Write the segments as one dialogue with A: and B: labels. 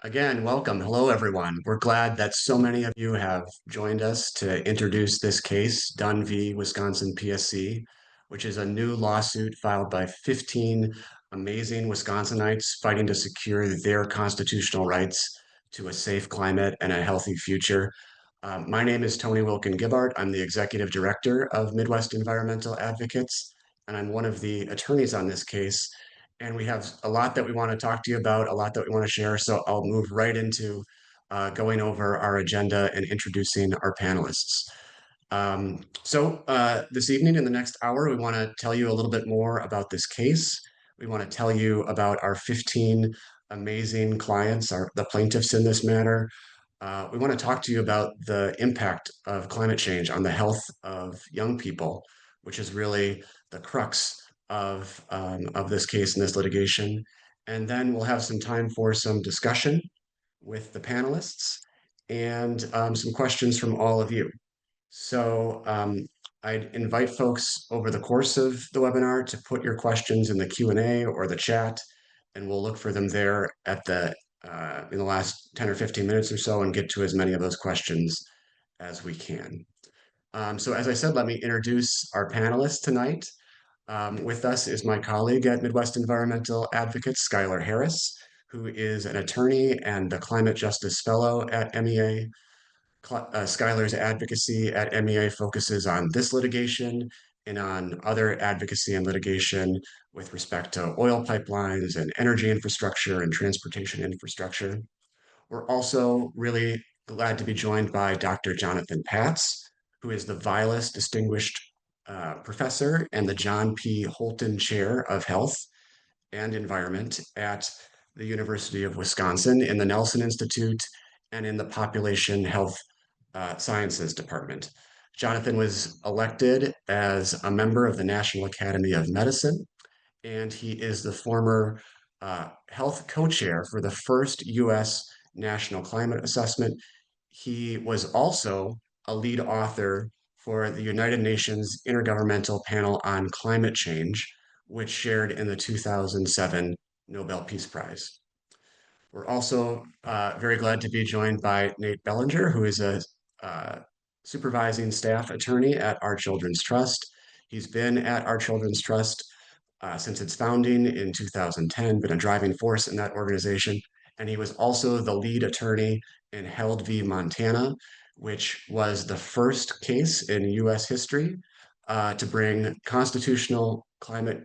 A: Again, welcome. Hello, everyone. We're glad that so many of you have joined us to introduce this case, Dunn v. Wisconsin PSC, which is a new lawsuit filed by 15 amazing Wisconsinites fighting to secure their constitutional rights to a safe climate and a healthy future. My name is Tony Wilkin Gibart. I'm the executive director of Midwest Environmental Advocates, and I'm one of the attorneys on this case. And we have a lot that we want to talk to you about, a lot that we want to share. So I'll move right into going over our agenda and introducing our panelists. This evening, in the next hour, we want to tell you a little bit more about this case. We want to tell you about our 15 amazing clients, the plaintiffs in this matter. We want to talk to you about the impact of climate change on the health of young people, which is really the crux of this case and this litigation. And then we'll have some time for some discussion with the panelists and some questions from all of you. So I'd invite folks over the course of the webinar to put your questions in the Q&A or the chat, and we'll look for them there in the last 10 or 15 minutes or so and get to as many of those questions as we can. So as I said, let me introduce our panelists tonight. With us is my colleague at Midwest Environmental Advocates, Skylar Harris, who is an attorney and a climate justice fellow at MEA. Skylar's advocacy at MEA focuses on this litigation and on other advocacy and litigation with respect to oil pipelines and energy infrastructure and transportation infrastructure. We're also really glad to be joined by Dr. Jonathan Patz, who is the Vilas Distinguished Professor and the John P. Holton Chair of Health and Environment at the University of Wisconsin in the Nelson Institute and in the Population Health Sciences Department. Jonathan was elected as a member of the National Academy of Medicine, and he is the former health co-chair for the first U.S. National Climate Assessment. He was also a lead author for the United Nations Intergovernmental Panel on Climate Change, which shared in the 2007 Nobel Peace Prize. We're also very glad to be joined by Nate Bellinger, who is a supervising staff attorney at Our Children's Trust. He's been at Our Children's Trust since its founding in 2010, been a driving force in that organization. And he was also the lead attorney in Held v. Montana, which was the first case in US history to bring constitutional climate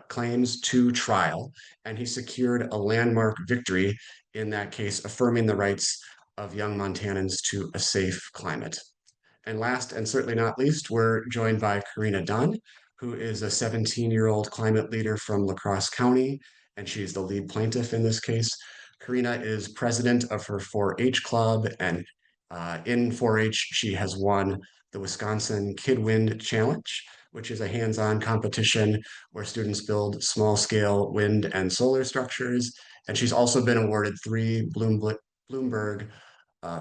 A: claims to trial. And he secured a landmark victory in that case, affirming the rights of young Montanans to a safe climate. And last and certainly not least, we're joined by Kaarina Dunn, who is a 17-year-old climate leader from La Crosse County, and she's the lead plaintiff in this case. Kaarina is president of her 4-H club, and in 4-H, she has won the Wisconsin Kid Wind Challenge, which is a hands-on competition where students build small-scale wind and solar structures. And she's also been awarded 3 Bloomberg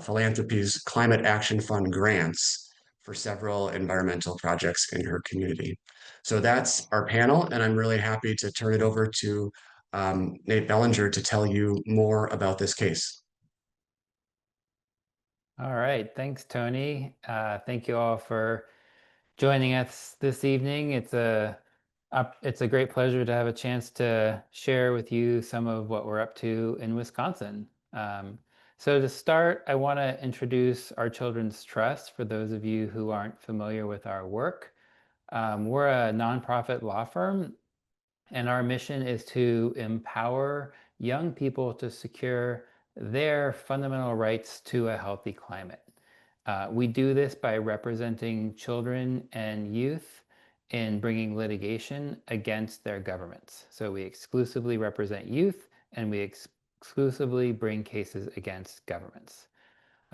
A: Philanthropies Climate Action Fund grants for several environmental projects in her community. So that's our panel, and I'm really happy to turn it over to Nate Bellinger to tell you more about this case.
B: All right, thanks, Tony. Thank you all for joining us this evening. It's a great pleasure to have a chance to share with you some of what we're up to in Wisconsin. So to start, I want to introduce Our Children's Trust for those of you who aren't familiar with our work. We're a nonprofit law firm, and our mission is to empower young people to secure their fundamental rights to a healthy climate. We do this by representing children and youth in bringing litigation against their governments. So we exclusively represent youth, and we exclusively bring cases against governments.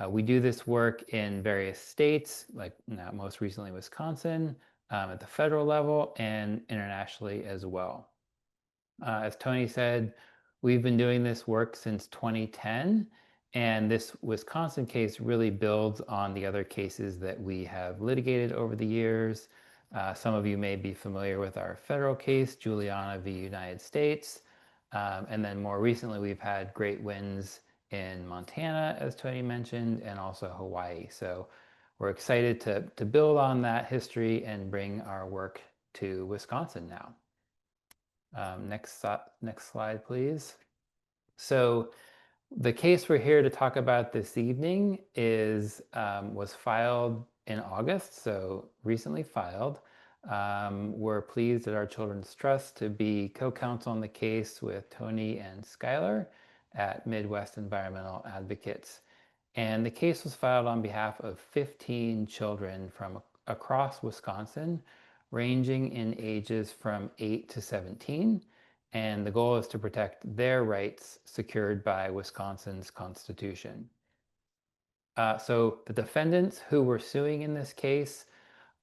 B: We do this work in various states, like most recently Wisconsin, at the federal level, and internationally as well. As Tony said, we've been doing this work since 2010, and this Wisconsin case really builds on the other cases that we have litigated over the years. Some of you may be familiar with our federal case, Juliana v. United States. And then more recently, we've had great wins in Montana, as Tony mentioned, and also Hawaii. So we're excited to build on that history and bring our work to Wisconsin now. Next slide, please. So the case we're here to talk about this evening was filed in August, so recently filed. We're pleased at our Children's Trust to be co-counsel on the case with Tony and Skylar at Midwest Environmental Advocates. And the case was filed on behalf of 15 children from across Wisconsin, ranging in ages from 8 to 17. And the goal is to protect their rights secured by Wisconsin's Constitution. So the defendants who were suing in this case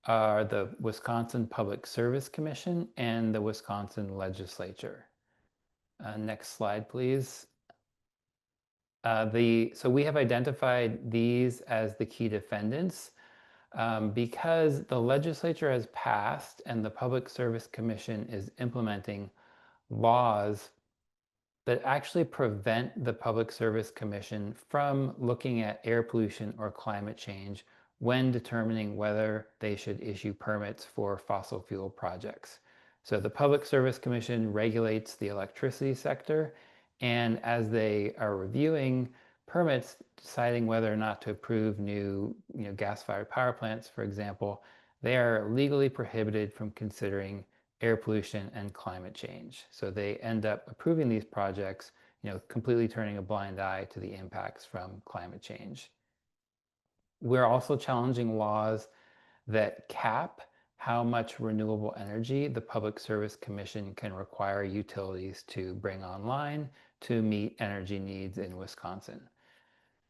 B: are the Wisconsin Public Service Commission and the Wisconsin Legislature. Next slide, please. So we have identified these as the key defendants because the legislature has passed and the Public Service Commission is implementing laws that actually prevent the Public Service Commission from looking at air pollution or climate change when determining whether they should issue permits for fossil fuel projects. So the Public Service Commission regulates the electricity sector, and as they are reviewing permits, deciding whether or not to approve new gas-fired power plants, for example, they are legally prohibited from considering air pollution and climate change. So they end up approving these projects, completely turning a blind eye to the impacts from climate change. We're also challenging laws that cap how much renewable energy the Public Service Commission can require utilities to bring online to meet energy needs in Wisconsin.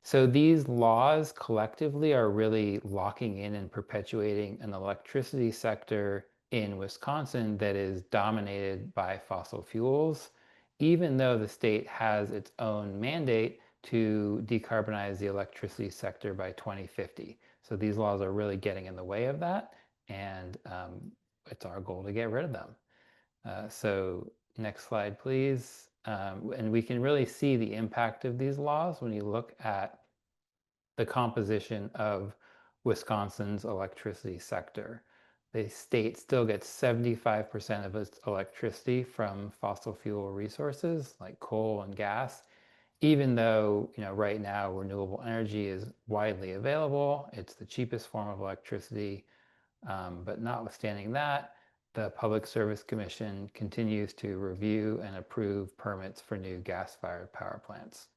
B: So these laws collectively are really locking in and perpetuating an electricity sector in Wisconsin that is dominated by fossil fuels, even though the state has its own mandate to decarbonize the electricity sector by 2050. So these laws are really getting in the way of that, and it's our goal to get rid of them. So next slide, please. And we can really see the impact of these laws when you look at the composition of Wisconsin's electricity sector. The state still gets 75% of its electricity from fossil fuel resources like coal and gas, even though right now renewable energy is widely available. It's the cheapest form of electricity, but notwithstanding that, the Public Service Commission continues to review and approve permits for new gas-fired power plants.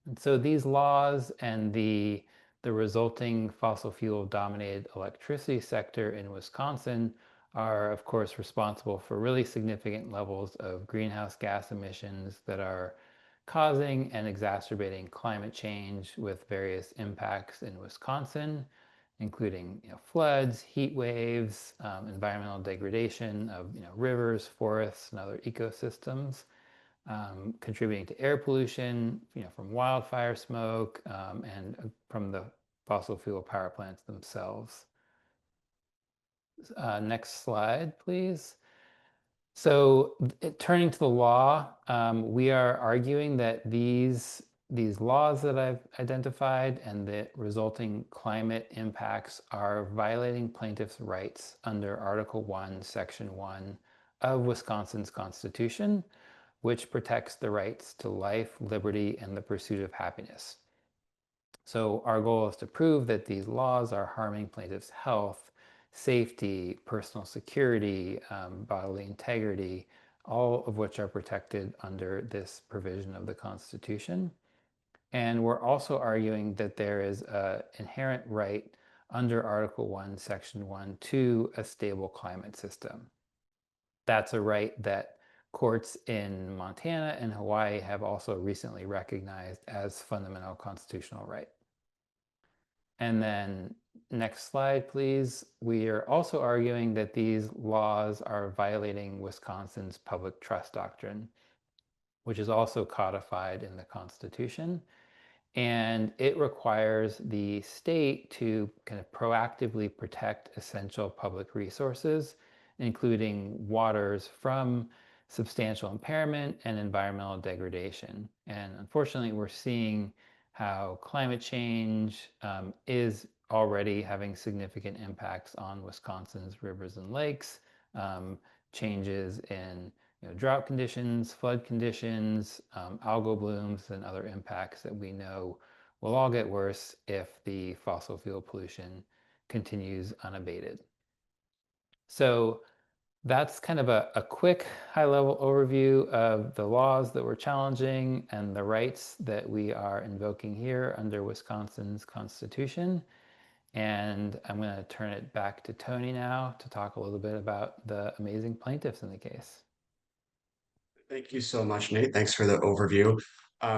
B: And so these laws and the resulting fossil fuel dominated electricity sector in Wisconsin are, of course, responsible for really significant levels of greenhouse gas emissions that are causing and exacerbating climate change with various impacts in Wisconsin, including floods, heat waves, environmental degradation of rivers, forests, and other ecosystems. Contributing to air pollution, from wildfire smoke and from the fossil fuel power plants themselves. Next slide, please. So turning to the law, we are arguing that these laws that I've identified and the resulting climate impacts are violating plaintiffs' rights under Article 1, Section 1 of Wisconsin's Constitution, which protects the rights to life, liberty, and the pursuit of happiness. So our goal is to prove that these laws are harming plaintiffs' health, safety, personal security, bodily integrity, all of which are protected under this provision of the Constitution. And we're also arguing that there is an inherent right under Article 1, Section 1 to a stable climate system. That's a right that courts in Montana and Hawaii have also recently recognized as fundamental constitutional right. And then next slide, please. We are also arguing that these laws are violating Wisconsin's public trust doctrine, which is also codified in the Constitution. And it requires the state to kind of proactively protect essential public resources, including waters, from substantial impairment and environmental degradation. And unfortunately, we're seeing how climate change is already having significant impacts on Wisconsin's rivers and lakes, changes in drought conditions, flood conditions, algal blooms, and other impacts that we know will all get worse if the fossil fuel pollution continues unabated. So that's kind of a quick high-level overview of the laws that we're challenging and the rights that we are invoking here under Wisconsin's Constitution. And I'm going to turn it back to Tony now to talk a little bit about the amazing plaintiffs in the case.
A: Thank you so much, Nate. Thanks for the overview.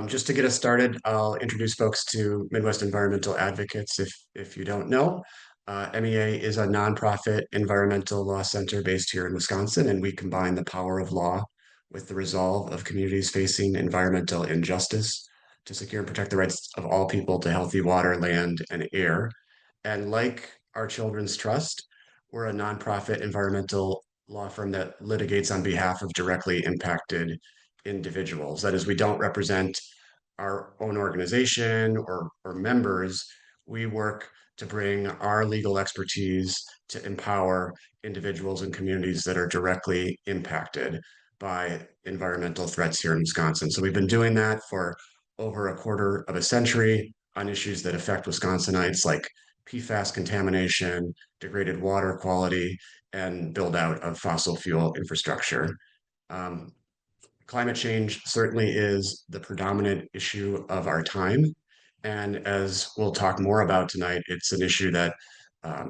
A: Just to get us started, I'll introduce folks to Midwest Environmental Advocates. If you don't know, MEA is a nonprofit environmental law center based here in Wisconsin, and we combine the power of law with the resolve of communities facing environmental injustice to secure and protect the rights of all people to healthy water, land, and air. And like our Children's Trust, we're a nonprofit environmental law firm that litigates on behalf of directly impacted individuals. That is, we don't represent our own organization or members. We work to bring our legal expertise to empower individuals and communities that are directly impacted by environmental threats here in Wisconsin. So we've been doing that for over a quarter of a century on issues that affect Wisconsinites like PFAS contamination, degraded water quality, and build out of fossil fuel infrastructure. Um, Climate change certainly is the predominant issue of our time. And as we'll talk more about tonight, it's an issue that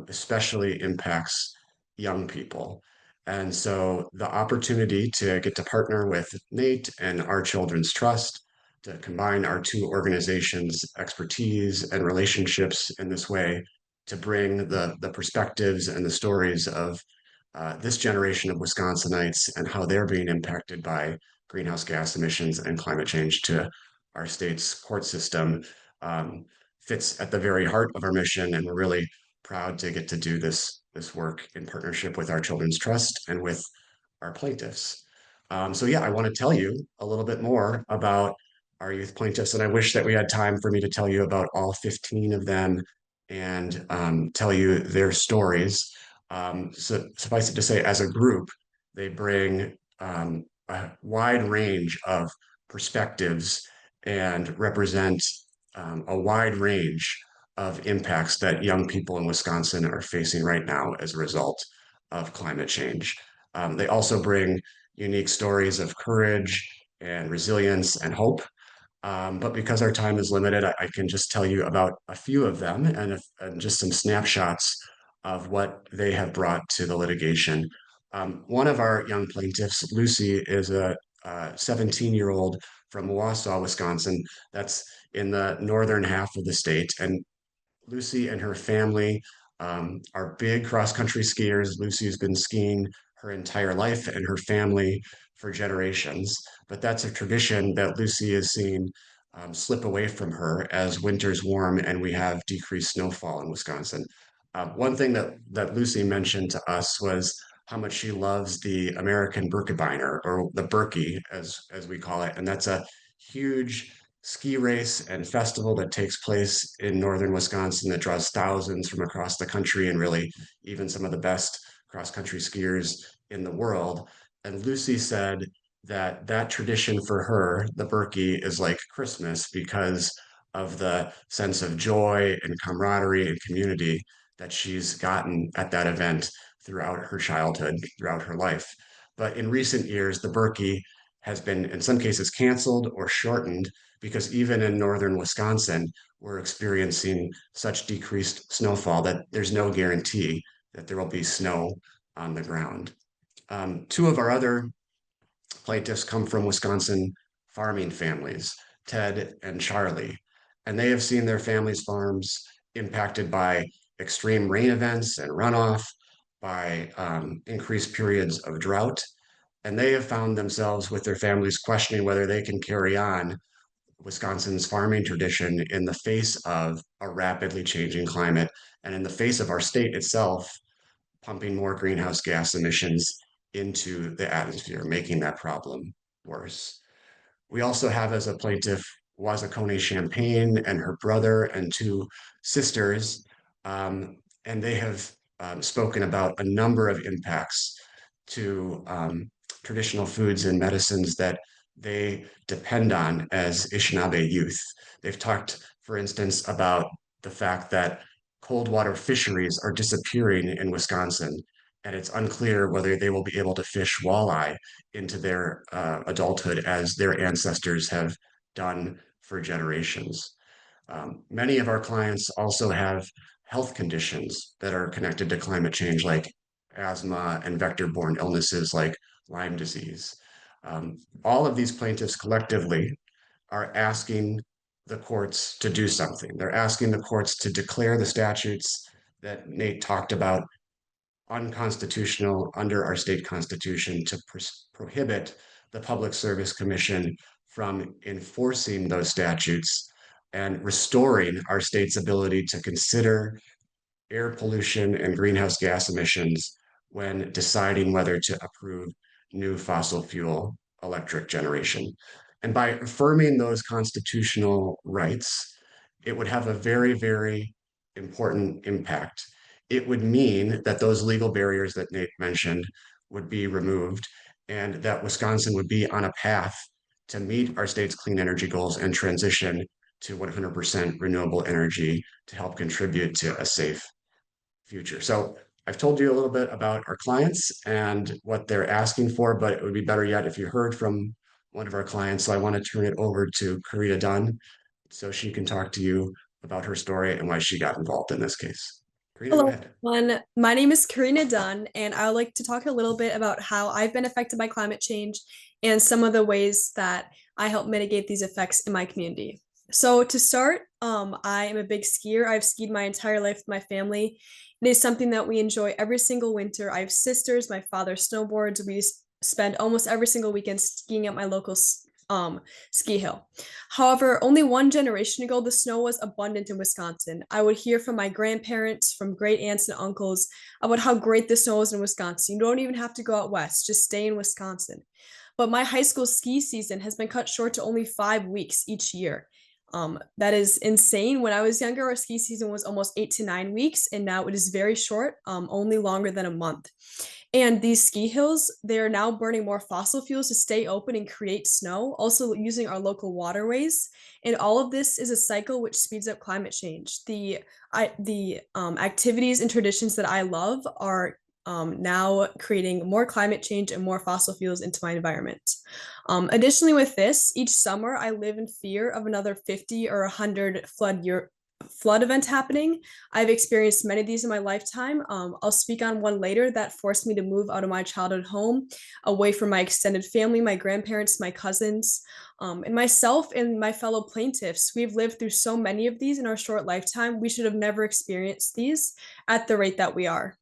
A: especially impacts young people. And so the opportunity to get to partner with Nate and our Children's Trust to combine our two organizations' expertise and relationships in this way to bring the perspectives and the stories of this generation of Wisconsinites and how they're being impacted by greenhouse gas emissions and climate change to our state's court system fits at the very heart of our mission. And we're really proud to get to do this work in partnership with our Children's Trust and with our plaintiffs. So yeah, I want to tell you a little bit more about our youth plaintiffs, and I wish that we had time for me to tell you about all 15 of them and tell you their stories. So suffice it to say, as a group, they bring a wide range of perspectives and represent a wide range of impacts that young people in Wisconsin are facing right now as a result of climate change. They also bring unique stories of courage and resilience and hope. But because our time is limited, I can just tell you about a few of them and just some snapshots of what they have brought to the litigation. One of our young plaintiffs, Lucy, is a 17-year-old from Wausau, Wisconsin. That's in the northern half of the state. And Lucy and her family are big cross-country skiers. Lucy's been skiing her entire life and her family for generations. But that's a tradition that Lucy has seen slip away from her as winters warm and we have decreased snowfall in Wisconsin. One thing that Lucy mentioned to us was how much she loves the American Birkebeiner, or the Birkie as we call it. And that's a huge ski race and festival that takes place in northern Wisconsin that draws thousands from across the country and really even some of the best cross country skiers in the world. And Lucy said that that tradition for her, the Birkie, is like Christmas because of the sense of joy and camaraderie and community that she's gotten at that event throughout her childhood, throughout her life. But in recent years, the Birkie has been, in some cases, canceled or shortened because even in northern Wisconsin, we're experiencing such decreased snowfall that there's no guarantee that there will be snow on the ground. Two of our other plaintiffs come from Wisconsin farming families, Ted and Charlie, and they have seen their families' farms impacted by extreme rain events and runoff, by increased periods of drought. And they have found themselves with their families questioning whether they can carry on Wisconsin's farming tradition in the face of a rapidly changing climate and in the face of our state itself pumping more greenhouse gas emissions into the atmosphere, making that problem worse. We also have as a plaintiff Wazakone Champagne and her brother and two sisters, and they have spoken about a number of impacts to traditional foods and medicines that they depend on as Anishinaabe youth. They've talked, for instance, about the fact that cold water fisheries are disappearing in Wisconsin, and it's unclear whether they will be able to fish walleye into their adulthood as their ancestors have done for generations. Many of our clients also have health conditions that are connected to climate change, like asthma and vector-borne illnesses like Lyme disease. All of these plaintiffs collectively are asking the courts to do something. They're asking the courts to declare the statutes that Nate talked about unconstitutional under our state constitution, to prohibit the Public Service Commission from enforcing those statutes and restoring our state's ability to consider air pollution and greenhouse gas emissions when deciding whether to approve new fossil fuel electric generation. And by affirming those constitutional rights, it would have a very, very important impact. It would mean that those legal barriers that Nate mentioned would be removed, and that Wisconsin would be on a path to meet our state's clean energy goals and transition to 100% renewable energy to help contribute to a safe future. So I've told you a little bit about our clients and what they're asking for, but it would be better yet if you heard from one of our clients. So I want to turn it over to Kaarina Dunn so she can talk to you about her story and why she got involved in this case. Kaarina, go
C: Hello,
A: ahead.
C: everyone. My name is Kaarina Dunn, and I would like to talk a little bit about how I've been affected by climate change and some of the ways that I help mitigate these effects in my community. So to start, I am a big skier. I've skied my entire life with my family. It is something that we enjoy every single winter. I have sisters. My father snowboards. We spend almost every single weekend skiing at my local ski hill. However, only one generation ago, the snow was abundant in Wisconsin. I would hear from my grandparents, from great aunts and uncles about how great the snow is in Wisconsin. You don't even have to go out west, just stay in Wisconsin. But my high school ski season has been cut short to only 5 weeks each year. That is insane. When I was younger, our ski season was almost 8 to 9 weeks, and now it is very short, only longer than a month. And these ski hills, they're now burning more fossil fuels to stay open and create snow, also using our local waterways. And all of this is a cycle which speeds up climate change. The activities and traditions that I love are now creating more climate change and more fossil fuels into my environment. Additionally, with this, each summer I live in fear of another 50 or 100 flood event happening. I've experienced many of these in my lifetime. I'll speak on one later that forced me to move out of my childhood home, away from my extended family, my grandparents, my cousins, and myself and my fellow plaintiffs. We've lived through so many of these in our short lifetime. We should have never experienced these at the rate that we are.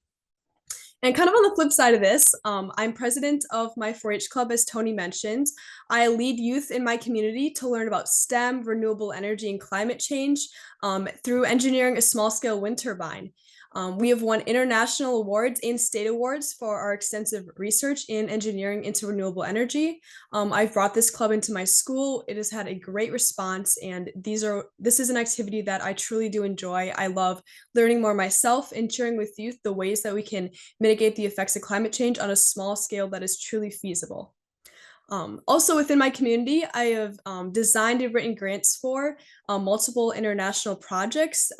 C: And kind of on the flip side of this, I'm president of my 4-H club, as Tony mentioned. I lead youth in my community to learn about STEM, renewable energy, and climate change through engineering a small-scale wind turbine. We have won international awards and state awards for our extensive research in engineering into renewable energy. I've brought this club into my school. It has had a great response, and this is an activity that I truly do enjoy. I love learning more myself and sharing with youth the ways that we can mitigate the effects of climate change on a small scale that is truly feasible. Also within my community, I have designed and written grants for multiple international projects.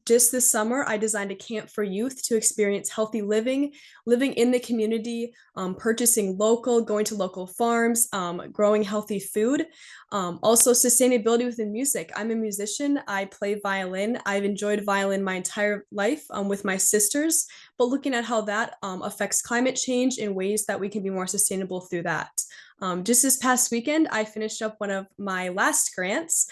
C: Just this summer, I designed a camp for youth to experience healthy living in the community, purchasing local, going to local farms, growing healthy food. Also sustainability within music. I'm a musician. I play violin. I've enjoyed violin my entire life with my sisters, but looking at how that affects climate change in ways that we can be more sustainable through that. Just this past weekend, I finished up one of my last grants.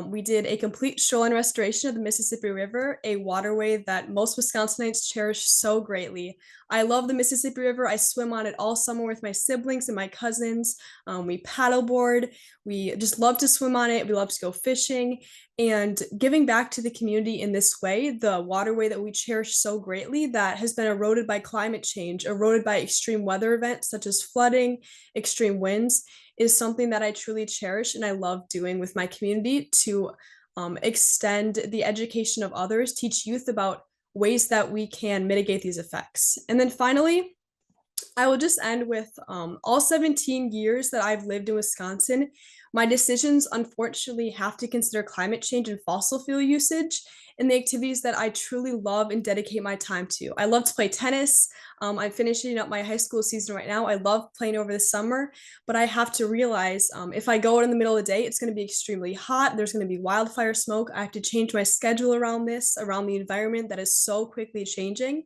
C: We did a complete shoreline restoration of the Mississippi River, a waterway that most Wisconsinites cherish so greatly. I love the Mississippi River. I swim on it all summer with my siblings and my cousins. We paddleboard. We just love to swim on it. We love to go fishing. And giving back to the community in this way, the waterway that we cherish so greatly that has been eroded by climate change, eroded by extreme weather events such as flooding, extreme winds, is something that I truly cherish and I love doing with my community to extend the education of others, teach youth about ways that we can mitigate these effects. And then finally, I will just end with all 17 years that I've lived in Wisconsin. My decisions unfortunately have to consider climate change and fossil fuel usage and the activities that I truly love and dedicate my time to. I love to play tennis. I'm finishing up my high school season right now. I love playing over the summer, but I have to realize if I go out in the middle of the day, it's going to be extremely hot. There's going to be wildfire smoke. I have to change my schedule around this, around the environment that is so quickly changing.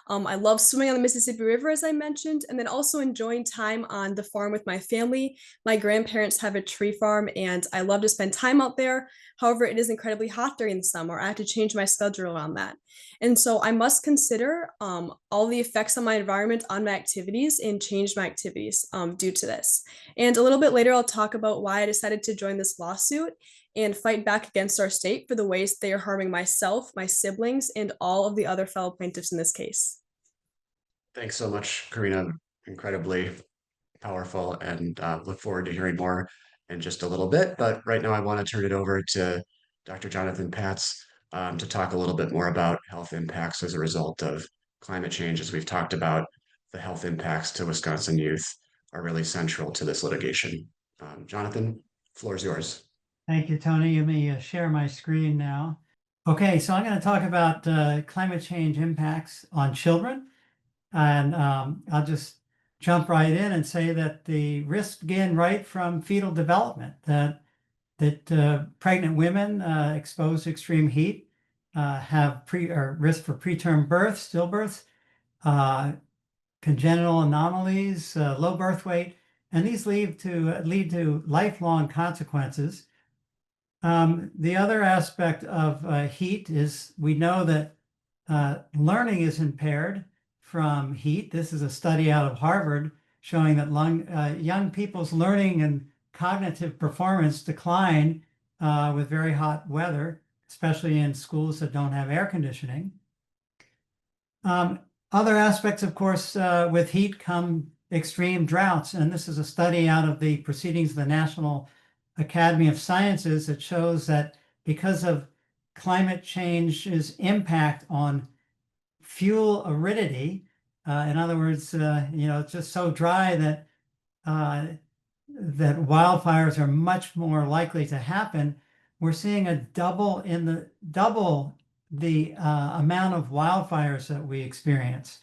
C: I love swimming on the Mississippi River, as I mentioned, and then also enjoying time on the farm with my family. My grandparents have a tree farm, and I love to spend time out there. However, it is incredibly hot during the summer. I have to change my schedule around that. And so I must consider all the effects on my environment, on my activities, and change my activities due to this. And a little bit later, I'll talk about why I decided to join this lawsuit and fight back against our state for the ways they are harming myself, my siblings, and all of the other fellow plaintiffs in this case.
A: Thanks so much, Kaarina. Incredibly powerful, and look forward to hearing more in just a little bit. But right now, I want to turn it over to Dr. Jonathan Patz to talk a little bit more about health impacts as a result of climate change. As we've talked about, the health impacts to Wisconsin youth are really central to this litigation. Jonathan, floor is yours.
D: Thank you, Tony. Let me share my screen now. Okay, so I'm going to talk about climate change impacts on children. And I'll just jump right in and say that the risks begin right from fetal development, that pregnant women exposed to extreme heat have risk for preterm birth, stillbirths, congenital anomalies, low birth weight, and these lead to lifelong consequences. The other aspect of heat is we know that learning is impaired from heat. This is a study out of Harvard showing that young people's learning and cognitive performance decline with very hot weather, especially in schools that don't have air conditioning. Other aspects, of course, with heat come extreme droughts. And this is a study out of the Proceedings of the National Academy of Sciences that shows that because of climate change's impact on fuel aridity, in other words, it's just so dry that that wildfires are much more likely to happen. We're seeing a double the amount of wildfires that we experience,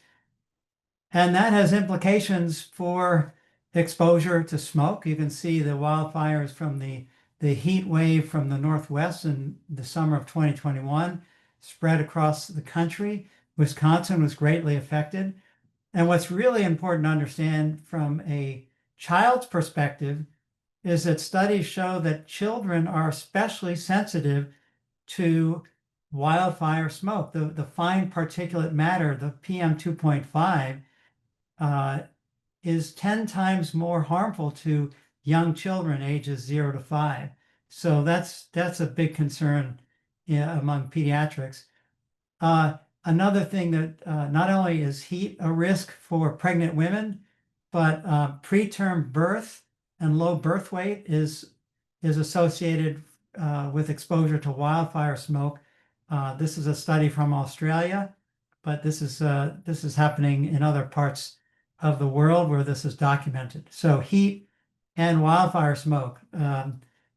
D: and that has implications for exposure to smoke. You can see the wildfires from the heat wave from the Northwest in the summer of 2021 spread across the country. Wisconsin was greatly affected. And what's really important to understand from a child's perspective is that studies show that children are especially sensitive to wildfire smoke. The fine particulate matter, the PM 2.5, is 10 times more harmful to young children ages 0 to 5. So that's a big concern among pediatrics. Another thing that not only is heat a risk for pregnant women, but preterm birth and low birth weight is associated with exposure to wildfire smoke. This is a study from Australia, but this is happening in other parts of the world where this is documented. So heat and wildfire smoke,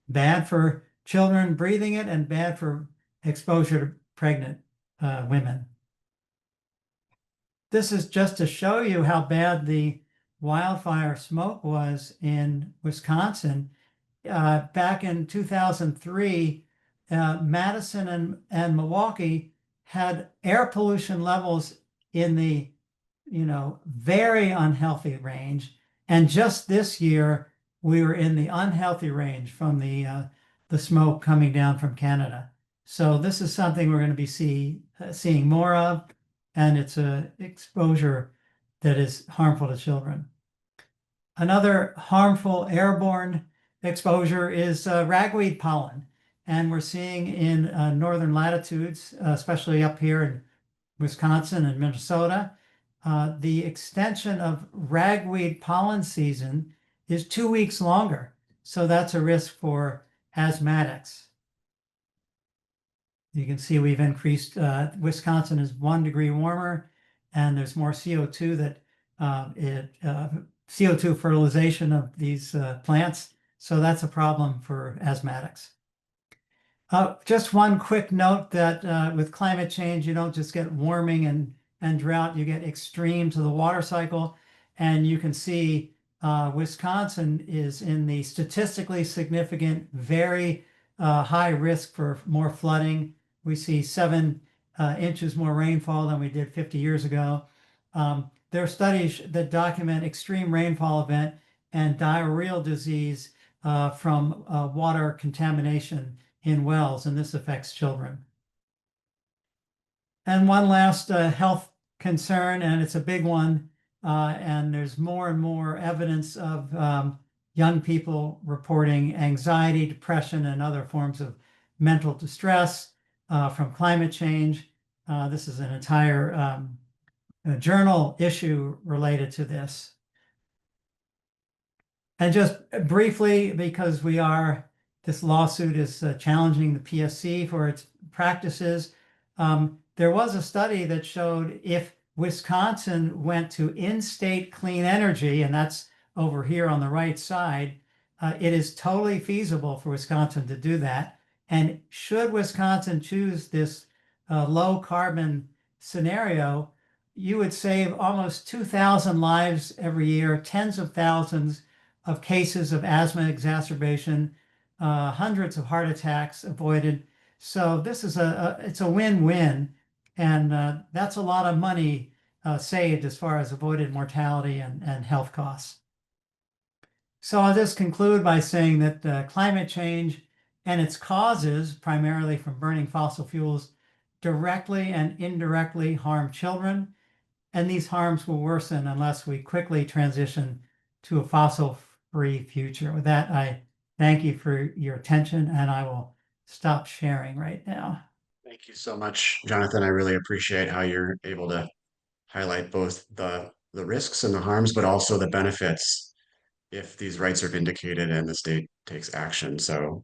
D: bad for children breathing it and bad for exposure to pregnant women. This is just to show you how bad the wildfire smoke was in Wisconsin. Back in 2003, Madison and Milwaukee had air pollution levels in the very unhealthy range. And just this year, we were in the unhealthy range from the smoke coming down from Canada. So this is something we're going to be seeing more of, and it's an exposure that is harmful to children. Another harmful airborne exposure is ragweed pollen. And we're seeing in northern latitudes, especially up here in Wisconsin and Minnesota, the extension of ragweed pollen season is 2 weeks longer. So that's a risk for asthmatics. You can see we've increased, Wisconsin is 1 degree warmer, and there's more CO2 that CO2 fertilization of these plants. So that's a problem for asthmatics. Just one quick note that with climate change, you don't just get warming and drought, you get extremes of the water cycle. And you can see Wisconsin is in the statistically significant, very high risk for more flooding. We see 7 inches more rainfall than we did 50 years ago. There are studies that document extreme rainfall event and diarrheal disease from water contamination in wells, and this affects children. And one last health concern, and it's a big one, and there's more and more evidence of young people reporting anxiety, depression, and other forms of mental distress from climate change. This is an entire journal issue related to this. And just briefly, because this lawsuit is challenging the PSC for its practices, there was a study that showed if Wisconsin went to in-state clean energy, and that's over here on the right side, it is totally feasible for Wisconsin to do that. And should Wisconsin choose this low carbon scenario, you would save almost 2,000 lives every year, tens of thousands of cases of asthma exacerbation, hundreds of heart attacks avoided. So this is it's a win-win, and that's a lot of money saved as far as avoided mortality and health costs. So I'll just conclude by saying that climate change and its causes, primarily from burning fossil fuels, directly and indirectly harm children, and these harms will worsen unless we quickly transition to a fossil-free future. With that, I thank you for your attention, and I will stop sharing right now.
A: Thank you so much, Jonathan. I really appreciate how you're able to highlight both the risks and the harms, but also the benefits if these rights are vindicated and the state takes action. So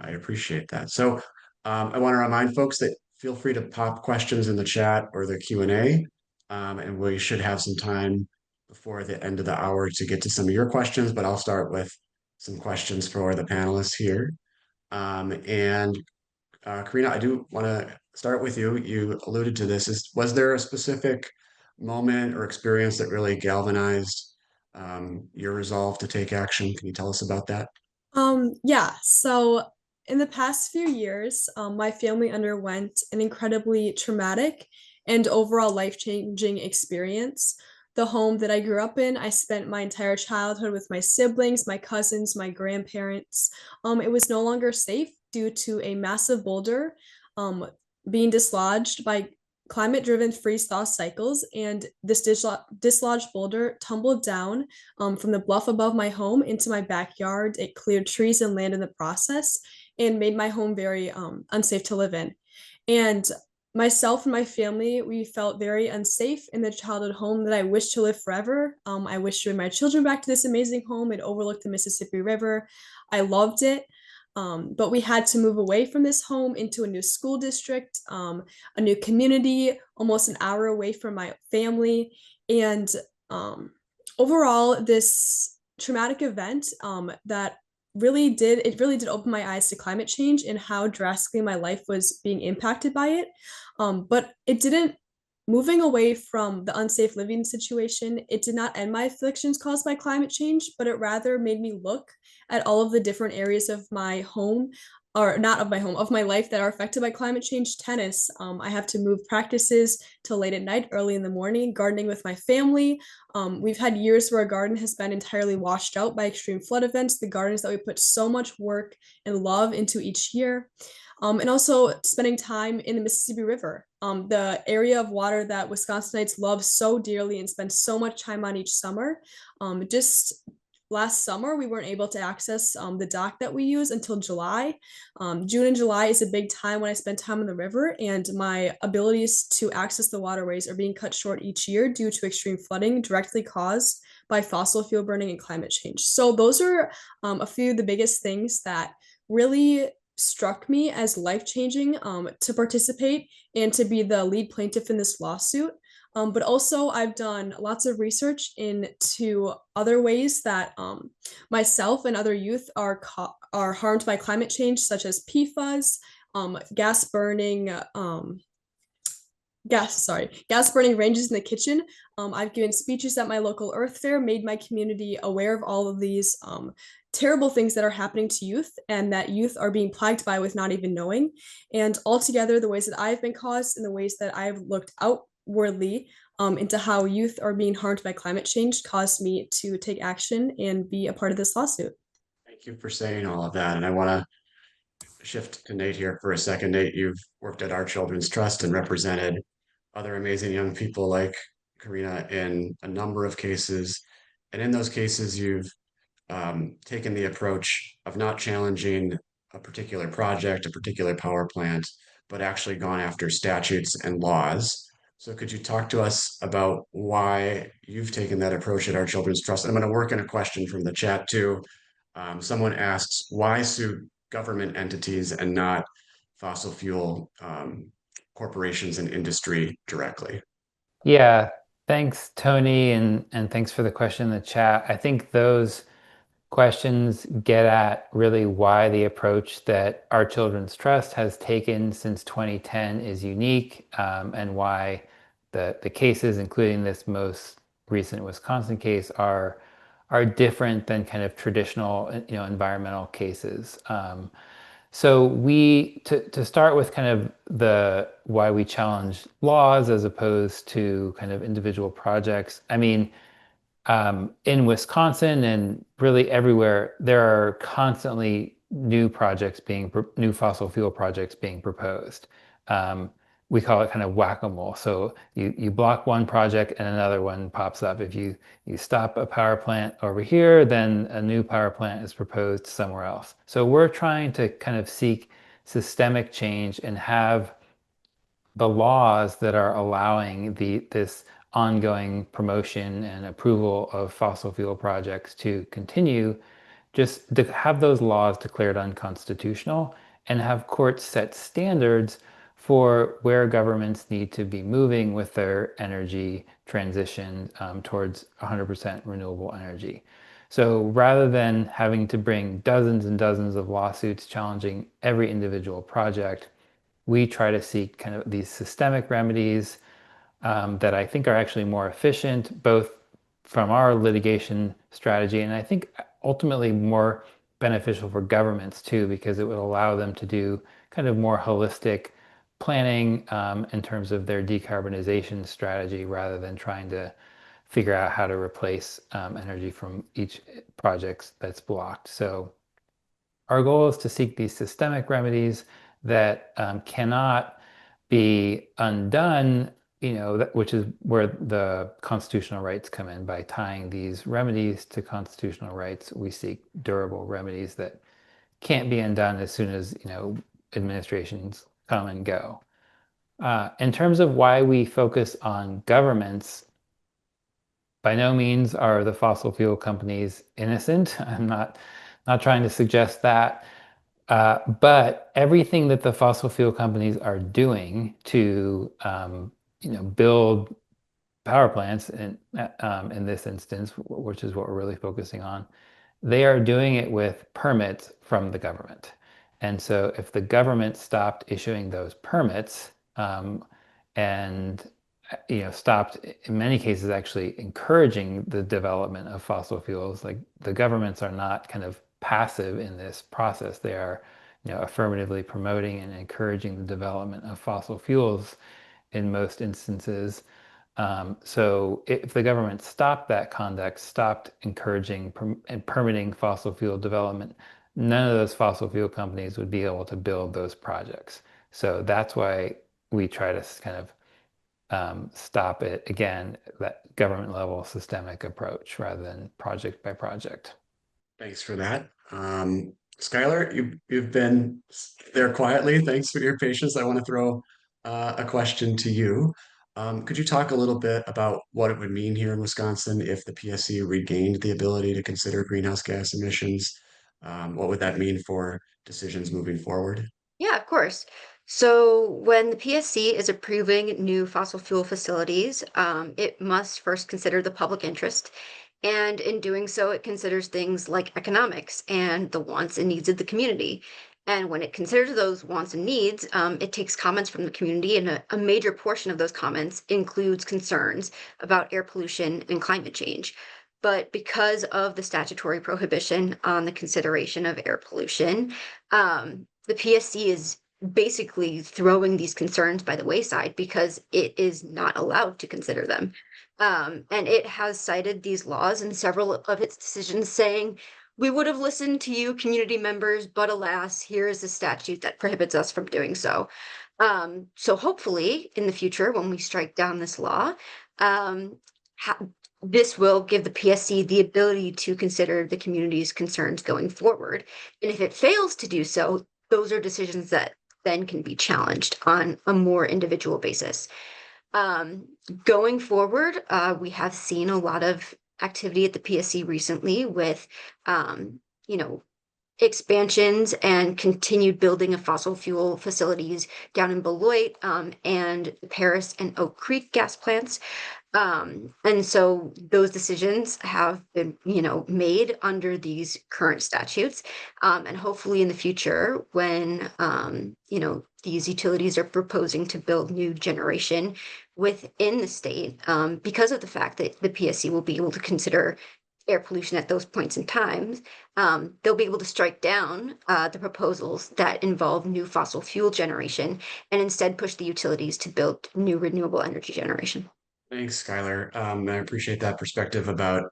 A: I appreciate that. So I want to remind folks that feel free to pop questions in the chat or the Q&A, and we should have some time before the end of the hour to get to some of your questions, but I'll start with some questions for the panelists here. Kaarina, I do want to start with you. You alluded to this. Was there a specific moment or experience that really galvanized your resolve to take action? Can you tell us about that?
C: Yeah, so in the past few years, my family underwent an incredibly traumatic and overall life-changing experience. The home that I grew up in, I spent my entire childhood with my siblings, my cousins, my grandparents. It was no longer safe due to a massive boulder being dislodged by climate-driven freeze-thaw cycles, and this dislodged boulder tumbled down from the bluff above my home into my backyard. It cleared trees and land in the process and made my home very unsafe to live in. And myself and my family, we felt very unsafe in the childhood home that I wish to live forever. I wish to bring my children back to this amazing home. It overlooked the Mississippi River. I loved it. But we had to move away from this home into a new school district, a new community, almost an hour away from my family. And overall, this traumatic event that really did open my eyes to climate change and how drastically my life was being impacted by it. But it didn't, moving away from the unsafe living situation, it did not end my afflictions caused by climate change, but it rather made me look at all of the different areas of my home or not of my home, of my life that are affected by climate change. Tennis. I have to move practices till late at night, early in the morning. Gardening with my family. We've had years where our garden has been entirely washed out by extreme flood events. The gardens that we put so much work and love into each year. And also spending time in the Mississippi River, the area of water that Wisconsinites love so dearly and spend so much time on each summer. Just last summer, we weren't able to access the dock that we use until July. June and July is a big time when I spend time in the river, and my abilities to access the waterways are being cut short each year due to extreme flooding directly caused by fossil fuel burning and climate change. So those are a few of the biggest things that really struck me as life-changing, to participate and to be the lead plaintiff in this lawsuit. But also, I've done lots of research into other ways that myself and other youth are harmed by climate change, such as PFAS, gas burning, gas burning ranges in the kitchen. I've given speeches at my local Earth Fair, made my community aware of all of these terrible things that are happening to youth and that youth are being plagued by with not even knowing. And altogether, the ways that I've been caused and the ways that I've looked outwardly into how youth are being harmed by climate change caused me to take action and be a part of this lawsuit.
A: Thank you for saying all of that. And I want to shift to Nate here for a second. Nate, you've worked at Our Children's Trust and represented other amazing young people like Kaarina in a number of cases. And in those cases, you've taken the approach of not challenging a particular project, a particular power plant, but actually gone after statutes and laws. So could you talk to us about why you've taken that approach at Our Children's Trust? I'm going to work in a question from the chat too. Someone asks, why sue government entities and not fossil fuel corporations and industry directly?
B: Yeah, thanks, Tony, and thanks for the question in the chat. I think those questions get at really why the approach that Our Children's Trust has taken since 2010 is unique, and why the cases, including this most recent Wisconsin case, are different than kind of traditional, environmental cases. So to start with kind of the why we challenge laws as opposed to kind of individual projects. I mean, in Wisconsin and really everywhere, there are constantly new fossil fuel projects being proposed. We call it kind of whack-a-mole. So you block one project and another one pops up. If you stop a power plant over here, then a new power plant is proposed somewhere else. So we're trying to kind of seek systemic change and have the laws that are allowing this ongoing promotion and approval of fossil fuel projects to continue, just to have those laws declared unconstitutional and have courts set standards for where governments need to be moving with their energy transition towards 100% renewable energy. So rather than having to bring dozens and dozens of lawsuits challenging every individual project, we try to seek kind of these systemic remedies that I think are actually more efficient, both from our litigation strategy, and I think ultimately more beneficial for governments too, because it would allow them to do kind of more holistic planning in terms of their decarbonization strategy, rather than trying to figure out how to replace energy from each project that's blocked. So our goal is to seek these systemic remedies that cannot be undone, which is where the constitutional rights come in. By tying these remedies to constitutional rights, we seek durable remedies that can't be undone as soon as administrations come and go. In terms of why we focus on governments, by no means are the fossil fuel companies innocent. I'm not trying to suggest that. But everything that the fossil fuel companies are doing to build power plants in this instance, which is what we're really focusing on, they are doing it with permits from the government. And so if the government stopped issuing those permits, and stopped in many cases actually encouraging the development of fossil fuels, like the governments are not kind of passive in this process. They are affirmatively promoting and encouraging the development of fossil fuels in most instances. So if the government stopped that conduct, stopped encouraging and permitting fossil fuel development, none of those fossil fuel companies would be able to build those projects. So that's why we try to kind of stop it, again, that government level systemic approach rather than project by project.
A: Thanks for that. Skylar, you've been there quietly. Thanks for your patience. I want to throw a question to you. Could you talk a little bit about what it would mean here in Wisconsin if the PSC regained the ability to consider greenhouse gas emissions? What would that mean for decisions moving forward?
E: Yeah, of course. So when the PSC is approving new fossil fuel facilities, it must first consider the public interest. And in doing so, it considers things like economics and the wants and needs of the community. And when it considers those wants and needs, it takes comments from the community, and a major portion of those comments includes concerns about air pollution and climate change. But because of the statutory prohibition on the consideration of air pollution, the PSC is basically throwing these concerns by the wayside because it is not allowed to consider them. And it has cited these laws in several of its decisions, saying, we would have listened to you, community members, but alas, here is a statute that prohibits us from doing so. So hopefully in the future, when we strike down this law, this will give the PSC the ability to consider the community's concerns going forward. And if it fails to do so, those are decisions that then can be challenged on a more individual basis. Going forward, we have seen a lot of activity at the PSC recently with, expansions and continued building of fossil fuel facilities down in Beloit, and Paris and Oak Creek gas plants. And so those decisions have been, made under these current statutes. And hopefully in the future, when, these utilities are proposing to build new generation within the state, because of the fact that the PSC will be able to consider air pollution at those points in time, they'll be able to strike down the proposals that involve new fossil fuel generation and instead push the utilities to build new renewable energy generation.
A: Thanks, Skylar. I appreciate that perspective about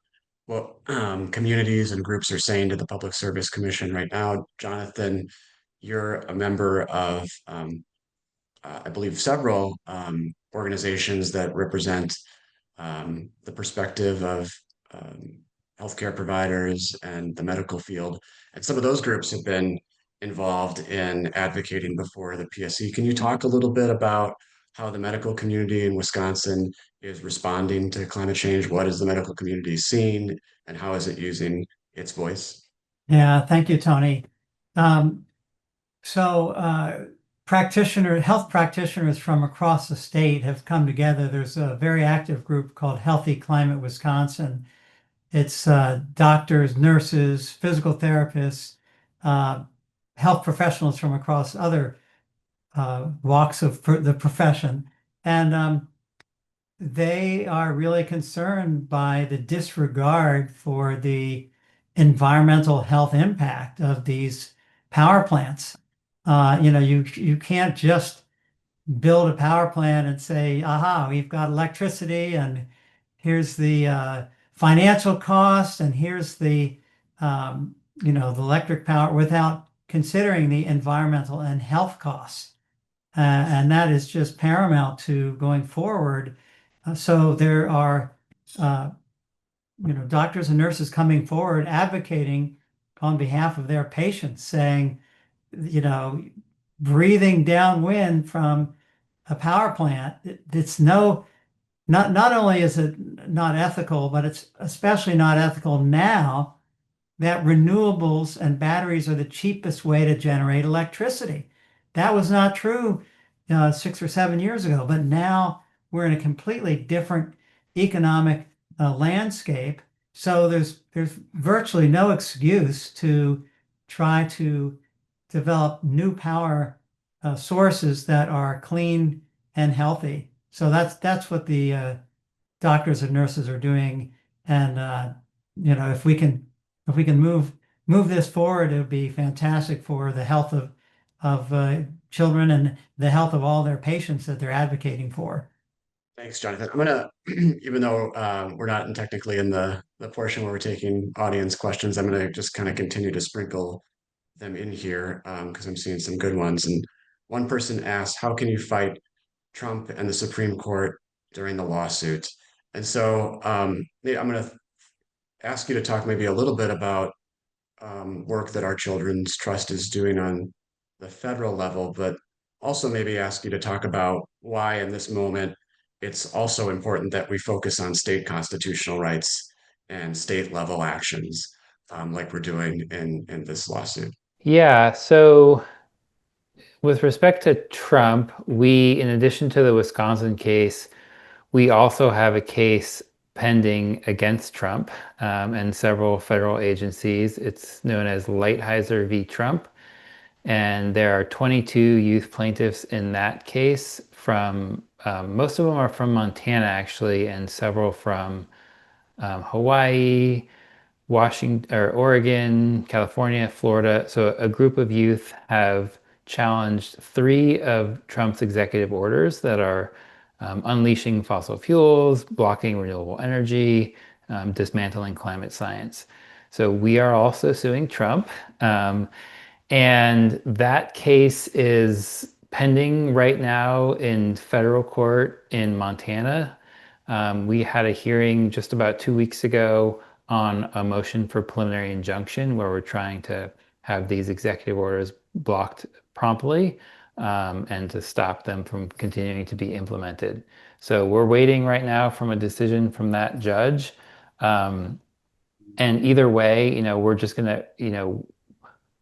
A: what communities and groups are saying to the Public Service Commission right now. Jonathan, you're a member of, I believe, several organizations that represent the perspective of healthcare providers and the medical field. And some of those groups have been involved in advocating before the PSC. Can you talk a little bit about how the medical community in Wisconsin is responding to climate change? What is the medical community seeing, and how is it using its voice?
D: Yeah, thank you, Tony. Health practitioners from across the state have come together. There's a very active group called Healthy Climate Wisconsin. It's doctors, nurses, physical therapists, health professionals from across other walks of the profession. And they are really concerned by the disregard for the environmental health impact of these power plants. You can't just build a power plant and say, aha, we've got electricity and here's the financial cost and here's the the electric power, without considering the environmental and health costs. And that is just paramount to going forward. So there are doctors and nurses coming forward advocating on behalf of their patients, saying, breathing downwind from a power plant, it's not only is it not ethical, but it's especially not ethical now that renewables and batteries are the cheapest way to generate electricity. That was not true 6 or 7 years ago, but now we're in a completely different economic landscape. So there's virtually no excuse to try to develop new power sources that are clean and healthy. So that's what the doctors and nurses are doing. And if we can move this forward, it would be fantastic for the health of children and the health of all their patients that they're advocating for.
A: Thanks, Jonathan. I'm gonna, even though we're not technically in the portion where we're taking audience questions, I'm gonna just kind of continue to sprinkle them in here because I'm seeing some good ones. And one person asked, "How can you fight Trump and the Supreme Court during the lawsuit?" And so I'm gonna ask you to talk maybe a little bit about work that Our Children's Trust is doing on the federal level, but also maybe ask you to talk about why in this moment it's also important that we focus on state constitutional rights and state level actions like we're doing in this lawsuit.
B: Yeah, so with respect to Trump, we, in addition to the Wisconsin case, we also have a case pending against Trump and several federal agencies. It's known as Lighthizer v. Trump. And there are 22 youth plaintiffs in that case from, most of them are from Montana actually, and several from Hawaii, Washington, or Oregon, California, Florida. So a group of youth have challenged 3 of Trump's executive orders that are unleashing fossil fuels, blocking renewable energy, dismantling climate science. So we are also suing Trump. And that case is pending right now in federal court in Montana. We had a hearing just about 2 weeks ago on a motion for preliminary injunction where we're trying to have these executive orders blocked promptly and to stop them from continuing to be implemented. So we're waiting right now from a decision from that judge. And either way, we're just gonna,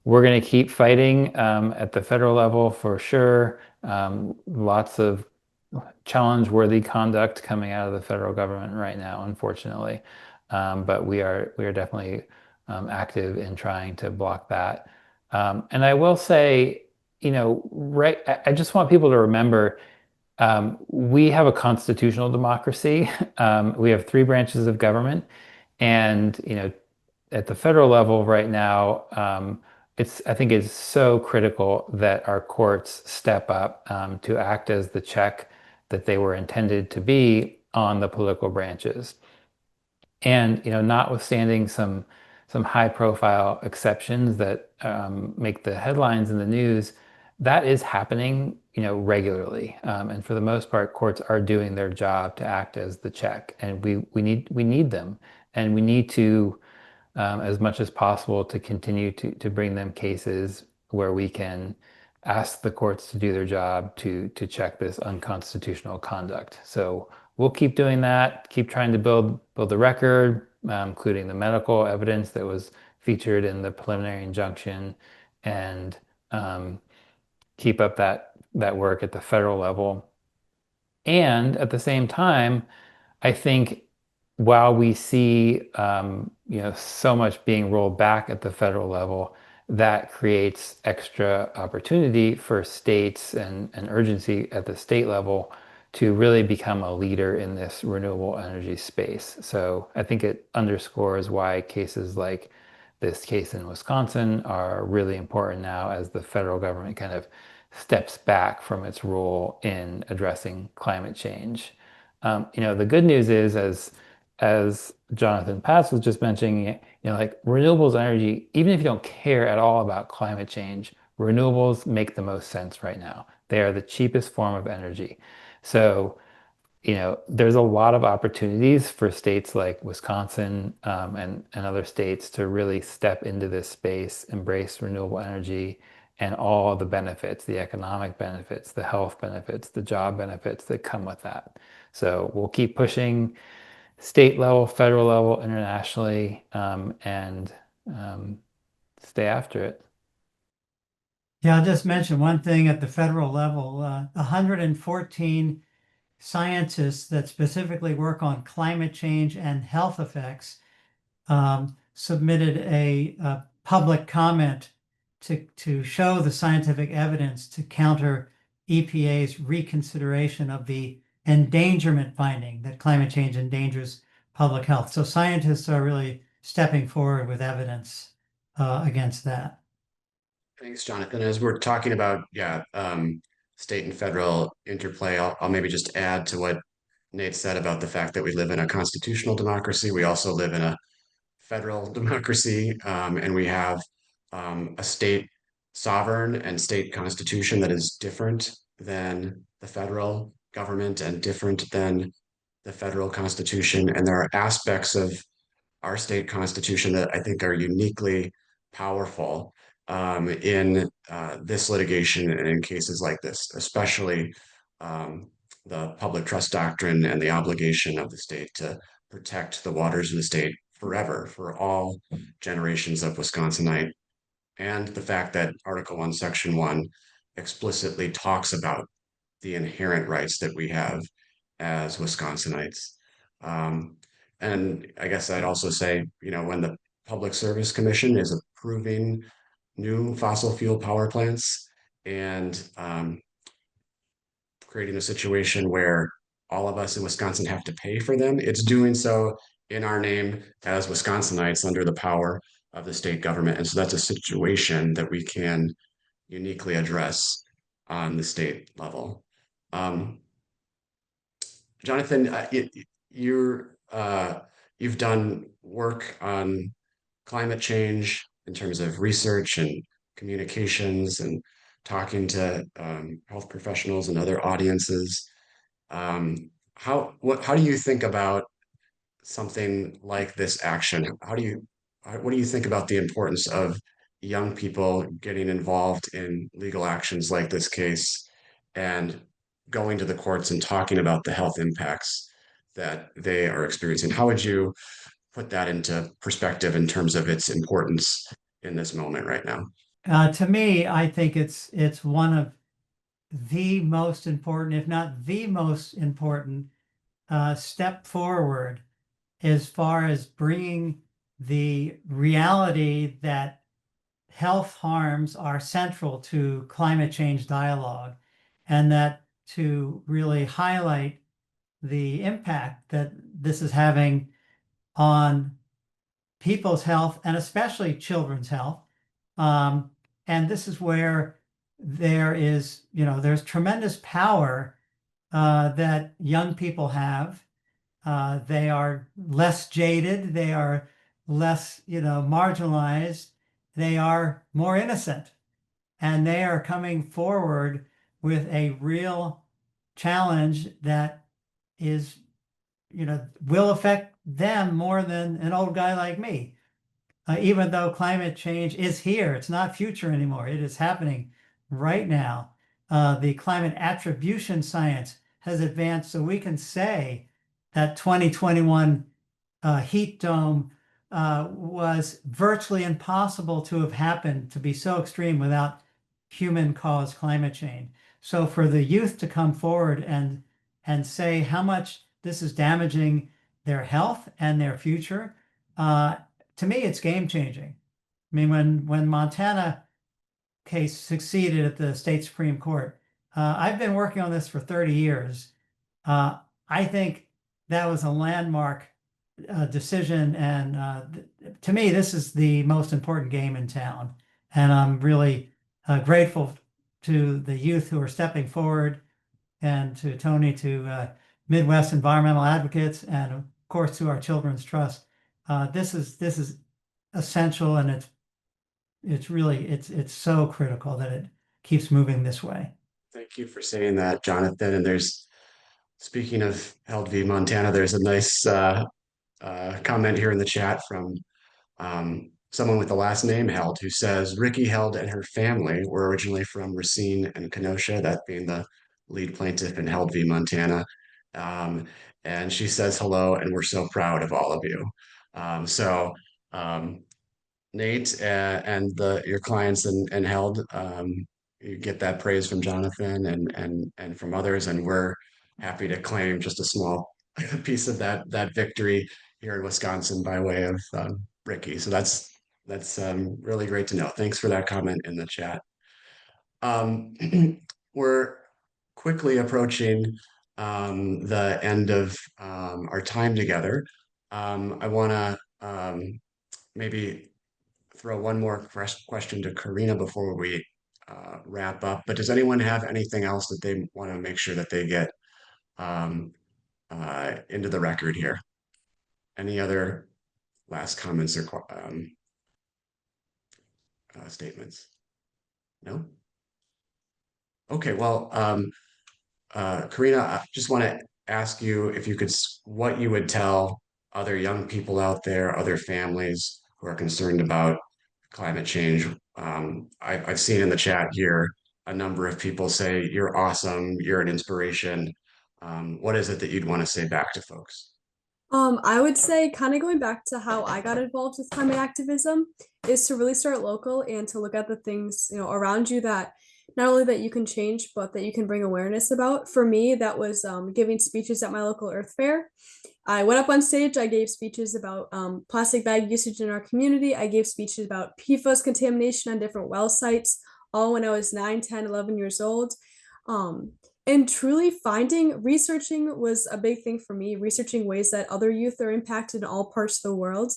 B: we're gonna keep fighting at the federal level for sure. Lots of challenge-worthy conduct coming out of the federal government right now, unfortunately. But we are definitely active in trying to block that. And I will say, I just want people to remember we have a constitutional democracy. We have 3 branches of government, and at the federal level right now, I think it's so critical that our courts step up to act as the check that they were intended to be on the political branches. And notwithstanding some high-profile exceptions that make the headlines in the news, that is happening regularly. And for the most part, courts are doing their job to act as the check, and we need them, and we need to as much as possible to continue to bring them cases where we can ask the courts to do their job to check this unconstitutional conduct. So we'll keep doing that, keep trying to build the record, including the medical evidence that was featured in the preliminary injunction, and keep up that work at the federal level. And at the same time, I think while we see so much being rolled back at the federal level, that creates extra opportunity for states and urgency at the state level to really become a leader in this renewable energy space. So I think it underscores why cases like this case in Wisconsin are really important now as the federal government kind of steps back from its role in addressing climate change. The good news is, as Jonathan Patz was just mentioning, like renewables energy, even if you don't care at all about climate change, renewables make the most sense right now. They are the cheapest form of energy. So, there's a lot of opportunities for states like Wisconsin and other states to really step into this space, embrace renewable energy and all the benefits, the economic benefits, the health benefits, the job benefits that come with that. So we'll keep pushing state level, federal level, internationally, and stay after it.
D: Yeah, I'll just mention one thing at the federal level. 114 scientists that specifically work on climate change and health effects submitted a public comment to show the scientific evidence to counter EPA's reconsideration of the endangerment finding that climate change endangers public health. So scientists are really stepping forward with evidence against that.
A: Thanks, Jonathan. As we're talking about, state and federal interplay, I'll maybe just add to what Nate said about the fact that we live in a constitutional democracy. We also live in a federal democracy, and we have a state sovereign and state constitution that is different than the federal government and different than the federal constitution. And there are aspects of our state constitution that I think are uniquely powerful in this litigation and in cases like this, especially the public trust doctrine and the obligation of the state to protect the waters of the state forever for all generations of Wisconsinite, and the fact that Article 1, Section 1 explicitly talks about the inherent rights that we have as Wisconsinites. And I guess I'd also say, when the Public Service Commission is approving new fossil fuel power plants and creating a situation where all of us in Wisconsin have to pay for them, it's doing so in our name as Wisconsinites under the power of the state government. And so that's a situation that we can uniquely address on the state level. Jonathan, you've done work on climate change in terms of research and communications and talking to health professionals and other audiences. How do you think about something like this action? What do you think about the importance of young people getting involved in legal actions like this case and going to the courts and talking about the health impacts that they are experiencing? How would you put that into perspective in terms of its importance in this moment right now?
D: To me, I think it's one of the most important, if not the most important, step forward as far as bringing the reality that health harms are central to climate change dialogue, and that to really highlight the impact that this is having on people's health and especially children's health. And this is where there's tremendous power that young people have. They are less jaded, they are less, marginalized, they are more innocent, and they are coming forward with a real challenge that is, will affect them more than an old guy like me. Even though climate change is here, it's not future anymore. It is happening right now. The climate attribution science has advanced, so we can say that 2021 heat dome was virtually impossible to have happened, to be so extreme without human-caused climate change. So for the youth to come forward and say how much this is damaging their health and their future, to me, it's game-changing. I mean, when Montana case succeeded at the state Supreme Court, I've been working on this for 30 years. I think that was a landmark decision, and to me, this is the most important game in town. And I'm really grateful to the youth who are stepping forward, and to Tony, to Midwest Environmental Advocates, and of course to our Children's Trust. This is essential, and it's so critical that it keeps moving this way.
A: Thank you for saying that, Jonathan. And speaking of Held v. Montana, there's a nice comment here in the chat from someone with the last name Held, who says Ricky Held and her family were originally from Racine and Kenosha, that being the lead plaintiff in Held v. Montana. And she says hello, and we're so proud of all of you. Nate and your clients and Held, you get that praise from Jonathan and from others, and we're happy to claim just a small piece of that victory here in Wisconsin by way of Ricky. So that's really great to know. Thanks for that comment in the chat. We're quickly approaching the end of our time together. I want to maybe throw one more question to Kaarina before we wrap up. But does anyone have anything else that they want to make sure that they get um, into the record here? Any other last comments or statements? No? Okay, well, Kaarina, I just want to ask you if you could, what you would tell other young people out there, other families who are concerned about climate change. I've seen in the chat here a number of people say, "You're awesome, you're an inspiration." What is it that you'd want to say back to folks?
C: I would say, kind of going back to how I got involved with climate activism, is to really start local and to look at the things, around you that not only that you can change, but that you can bring awareness about. For me, that was giving speeches at my local Earth Fair. I went up on stage, I gave speeches about plastic bag usage in our community. I gave speeches about PFAS contamination on different well sites, all when I was 9, 10, 11 years old. Um, and truly researching was a big thing for me, researching ways that other youth are impacted in all parts of the world.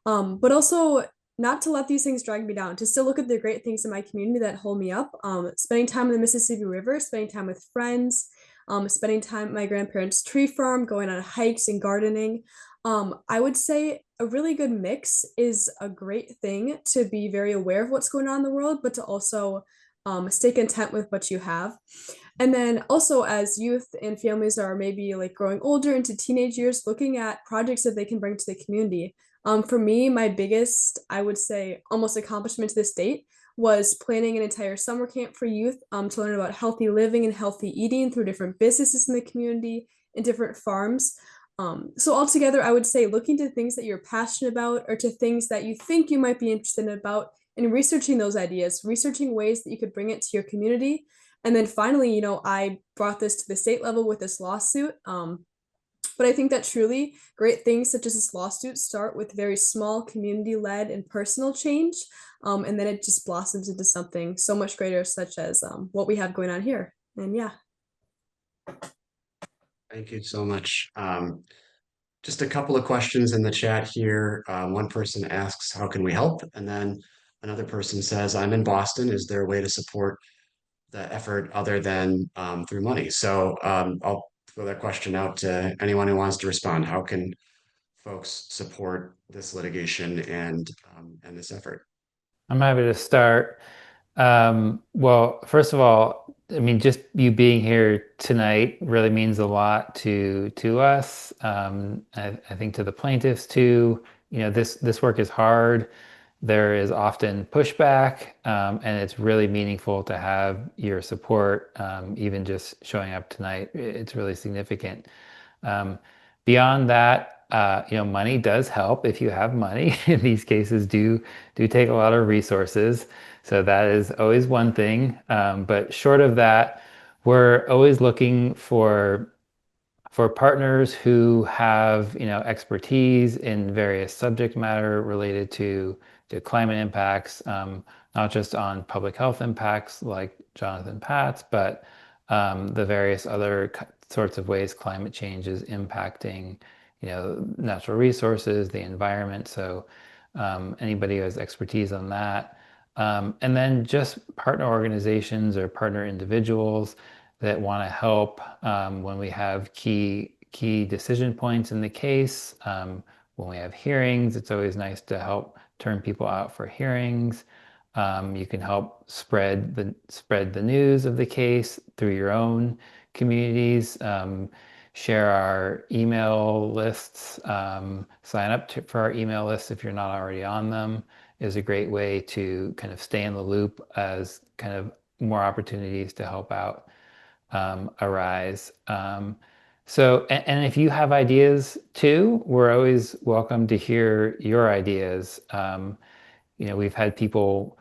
C: But also not to let these things drag me down, to still look at the great things in my community that hold me up. Spending time in the Mississippi River, spending time with friends, spending time at my grandparents' tree farm, going on hikes and gardening. I would say a really good mix is a great thing to be very aware of what's going on in the world, but to also stay content with what you have. And then also, as youth and families are maybe like growing older into teenage years, looking at projects that they can bring to the community. For me, my biggest, I would say, almost accomplishment to this date was planning an entire summer camp for youth to learn about healthy living and healthy eating through different businesses in the community and different farms. So altogether, I would say looking to things that you're passionate about or to things that you think you might be interested about and researching those ideas, researching ways that you could bring it to your community. And then finally, I brought this to the state level with this lawsuit. But I think that truly great things such as this lawsuit start with very small community led and personal change. And then it just blossoms into something so much greater, such as what we have going on here. And yeah.
A: Thank you so much. Just a couple of questions in the chat here. One person asks, "How can we help?" And then another person says, "I'm in Boston. Is there a way to support the effort other than through money?" So I'll throw that question out to anyone who wants to respond. How can folks support this litigation and this effort?
B: I'm happy to start. Well, first of all, I mean, just you being here tonight really means a lot to us. I think to the plaintiffs too. This work is hard. There is often pushback, and it's really meaningful to have your support. Even just showing up tonight, it's really significant. Beyond that, money does help if you have money. These cases do take a lot of resources. So that is always one thing. But short of that, we're always looking for partners who have expertise in various subject matter related to climate impacts, not just on public health impacts like Jonathan Patz, but the various other sorts of ways climate change is impacting natural resources, the environment. So anybody who has expertise on that. And then just partner organizations or partner individuals that want to help when we have key decision points in the case. When we have hearings, it's always nice to help turn people out for hearings. You can help spread the news of the case through your own communities. Share our email lists. Sign up for our email lists if you're not already on them is a great way to kind of stay in the loop as kind of more opportunities to help out arise. So, and if you have ideas too, we're always welcome to hear your ideas. We've had people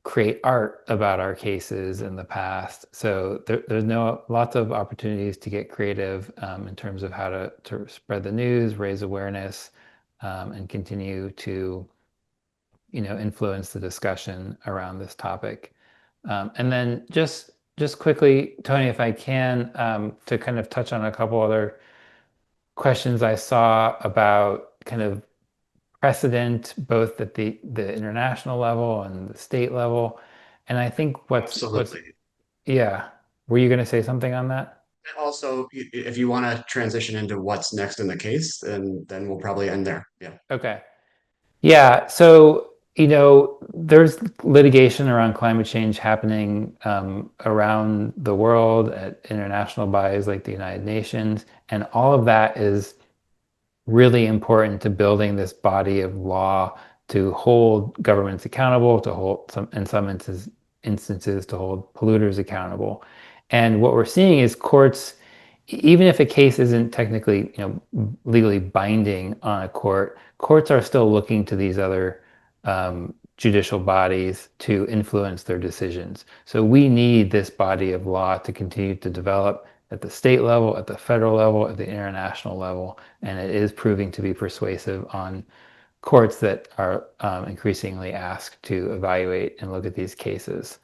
B: create art about our cases in the past. So there's lots of opportunities to get creative in terms of how to spread the news, raise awareness, and continue to influence the discussion around this topic. And then just quickly, Tony, if I can, to kind of touch on a couple other questions I saw about kind of precedent both at the international level and the state level. And I think what's
A: Absolutely.
B: yeah. Were you going to say something on that?
A: Also, if you want to transition into what's next in the case, then we'll probably end there. Yeah.
B: Okay. Yeah. So, there's litigation around climate change happening around the world at international bodies like the United Nations. And all of that is really important to building this body of law to hold governments accountable, to hold in some instances to hold polluters accountable. And what we're seeing is courts, even if a case isn't technically, legally binding on a court, courts are still looking to these other judicial bodies to influence their decisions. So we need this body of law to continue to develop at the state level, at the federal level, at the international level, and it is proving to be persuasive on courts that are increasingly asked to evaluate and look at these cases.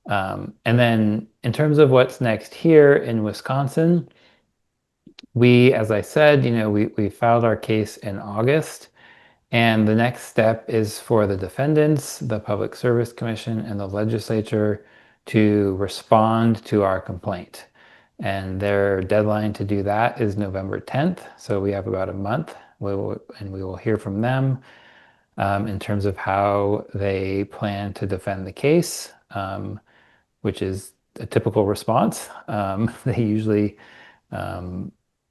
B: And then in terms of what's next here in Wisconsin, we, as I said, we filed our case in August, and the next step is for the defendants, the Public Service Commission, and the legislature to respond to our complaint. And their deadline to do that is November 10th. So we have about a month. We will hear from them in terms of how they plan to defend the case, which is a typical response. They usually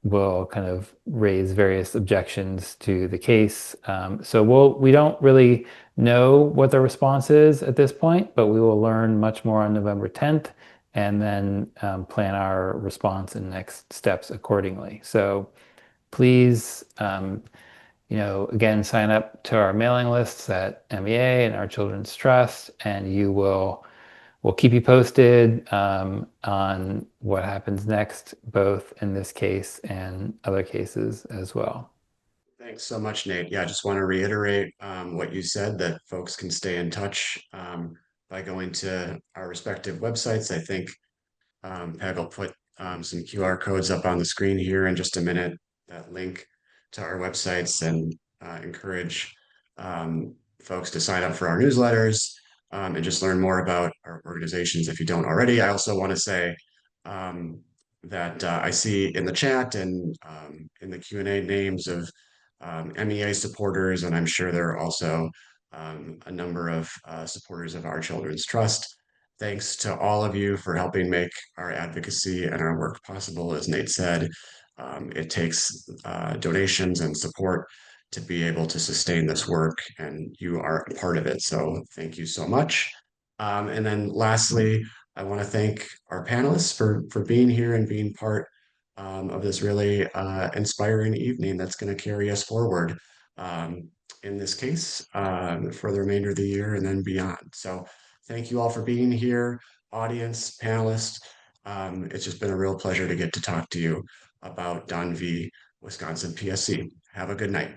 B: will kind of raise various objections to the case. So we don't really know what the response is at this point, but we will learn much more on November 10th and then plan our response and next steps accordingly. So please, again, sign up to our mailing lists at MEA and our Children's Trust, and we'll keep you posted on what happens next, both in this case and other cases as well.
A: Thanks so much, Nate. Yeah, I just want to reiterate what you said, that folks can stay in touch by going to our respective websites. I think Peg will put some QR codes up on the screen here in just a minute, that link to our websites, and encourage folks to sign up for our newsletters and just learn more about our organizations if you don't already. I also want to say that I see in the chat and in the Q&A names of MEA supporters, and I'm sure there are also a number of supporters of Our Children's Trust. Thanks to all of you for helping make our advocacy and our work possible. As Nate said, it takes donations and support to be able to sustain this work, and you are a part of it. So thank you so much. And then lastly, I want to thank our panelists for being here and being part of this really inspiring evening that's going to carry us forward in this case for the remainder of the year and then beyond. So thank you all for being here, audience, panelists. It's just been a real pleasure to get to talk to you about Dunn v. Wisconsin PSC. Have a good night.